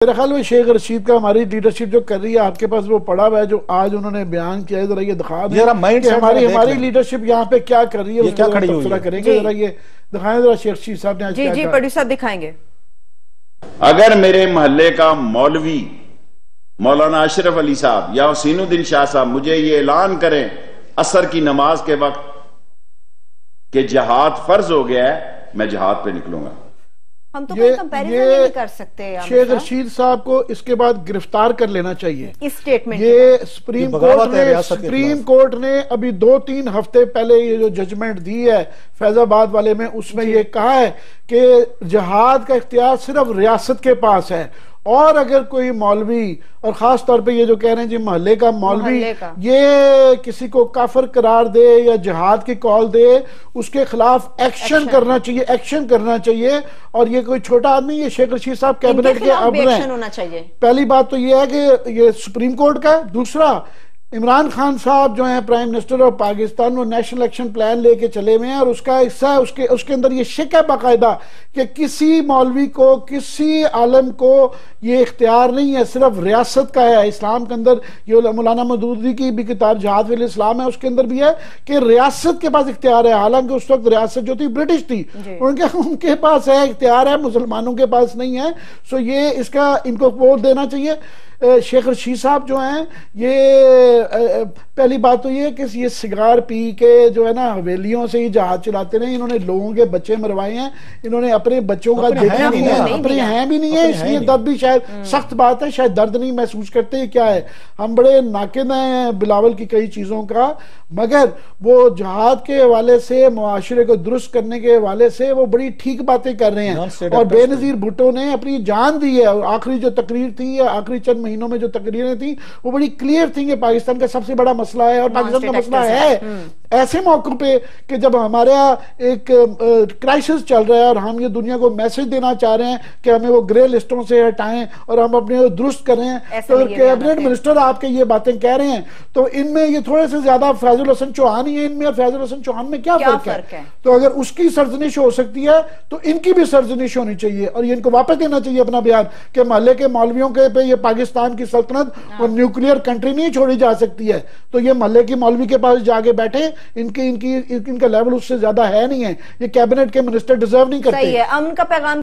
मेरे ख्याल में शेख रशीद का हमारी लीडरशिप जो कर रही है आपके पास वो पड़ा हुआ है, जो आज उन्होंने बयान किया है, जरा ये दिखा दें कि हमारी लीडरशिप यहाँ पे क्या कर रही है, ये क्या खड़ी हुई है। करेंगे जरा ये दिखाएं जरा शेख रशीद साहब ने आज जी प्रोड्यूसर दिखाएंगे। अगर मेरे मोहल्ले का मौलवी मौलाना अशरफ अली साहब या हुसैनुद्दीन शाह साहब मुझे ये ऐलान करें असर की नमाज के वक्त कि जिहाद फर्ज हो गया है, मैं जिहाद पे निकलूंगा। हम तो कोई कंपैरिजन नहीं कर सकते। शेख रशीद साहब को इसके बाद गिरफ्तार कर लेना चाहिए इस स्टेटमेंट। ये सुप्रीम कोर्ट ने अभी 2-3 हफ्ते पहले ये जो जजमेंट दी है फैजाबाद वाले में, उसमें ये कहा है कि जिहाद का इख्तियार सिर्फ रियासत के पास है, और अगर कोई मौलवी और खास तौर पे ये जो कह रहे हैं जी मोहल्ले का मौलवी ये किसी को काफिर करार दे या जिहाद की कॉल दे, उसके खिलाफ एक्शन करना चाहिए, एक्शन करना चाहिए। और ये कोई छोटा आदमी, ये शेख रशीद साहब कैबिनेट के अब हैं। पहली बात तो ये है कि ये सुप्रीम कोर्ट का है। दूसरा, इमरान खान साहब जो हैं प्राइम मिनिस्टर ऑफ पाकिस्तान, वो नेशनल एक्शन प्लान लेके चले हुए हैं और उसका हिस्सा है, उसके अंदर ये शिक है बाकायदा कि किसी मौलवी को, किसी आलम को ये इख्तियार नहीं है, सिर्फ रियासत का है। इस्लाम के अंदर ये मौलाना मदूदी की भी किताब जहाद फिल इस्लाम है, उसके अंदर भी है कि रियासत के पास इख्तियार है। हालांकि उस वक्त रियासत जो थी ब्रिटिश थी, उनके पास है इख्तियार है, मुसलमानों के पास नहीं है। सो ये इसका इनको वोट देना चाहिए। शेख रशीद साहब जो हैं, ये पहली बात तो ये कि ये सिगार पी के जो है ना हवेलियों से ही जहाज चलाते रहे। इन्होंने लोगों के बच्चे मरवाए हैं, इन्होंने अपने बच्चों का देखा नहीं है, अपने हैं भी नहीं है, इसलिए दर्द भी शायद सख्त बात है, शायद दर्द नहीं महसूस करते। क्या है, हम बड़े नाकिद हैं बिलावल की कई चीजों का, मगर वो जहाद के हवाले से, मुआशरे को दुरुस्त करने के हवाले से वो बड़ी ठीक बातें कर रहे हैं। और बेनजीर भुट्टो ने अपनी जान दी है, और आखिरी जो तकरीर थी या आखिरी चंद महीनों में जो तकरीरें थी वो बड़ी क्लियर थी कि पाकिस्तान का सबसे बड़ा मसला है, और पाकिस्तान का मसला है ऐसे मौकों पे कि जब हमारे एक क्राइसिस चल रहा है और हम ये दुनिया को मैसेज देना चाह रहे हैं कि हमें वो ग्रे लिस्टों से हटाएं और हम अपने दुरुस्त करें। तो कैबिनेट मिनिस्टर आपके ये बातें कह रहे हैं, तो इनमें ये थोड़े से ज्यादा फैजुल हसन चौहान ही है, इनमें और फैजुल हसन चौहान में क्या फर्क है? तो अगर उसकी सर्जनिश हो सकती है तो इनकी भी सर्जनिश होनी चाहिए, और ये इनको वापस देना चाहिए अपना बयान कि मोहल्ले के मौलवियों के पे ये पाकिस्तान की सल्तनत और न्यूक्लियर कंट्री नहीं छोड़ी जा सकती है। तो ये मोहल्ले की मौलवी के पास जाके बैठे, इनका लेवल उससे ज्यादा है नहीं है, ये कैबिनेट के मिनिस्टर डिजर्व नहीं करते। सही है, उनका पैगाम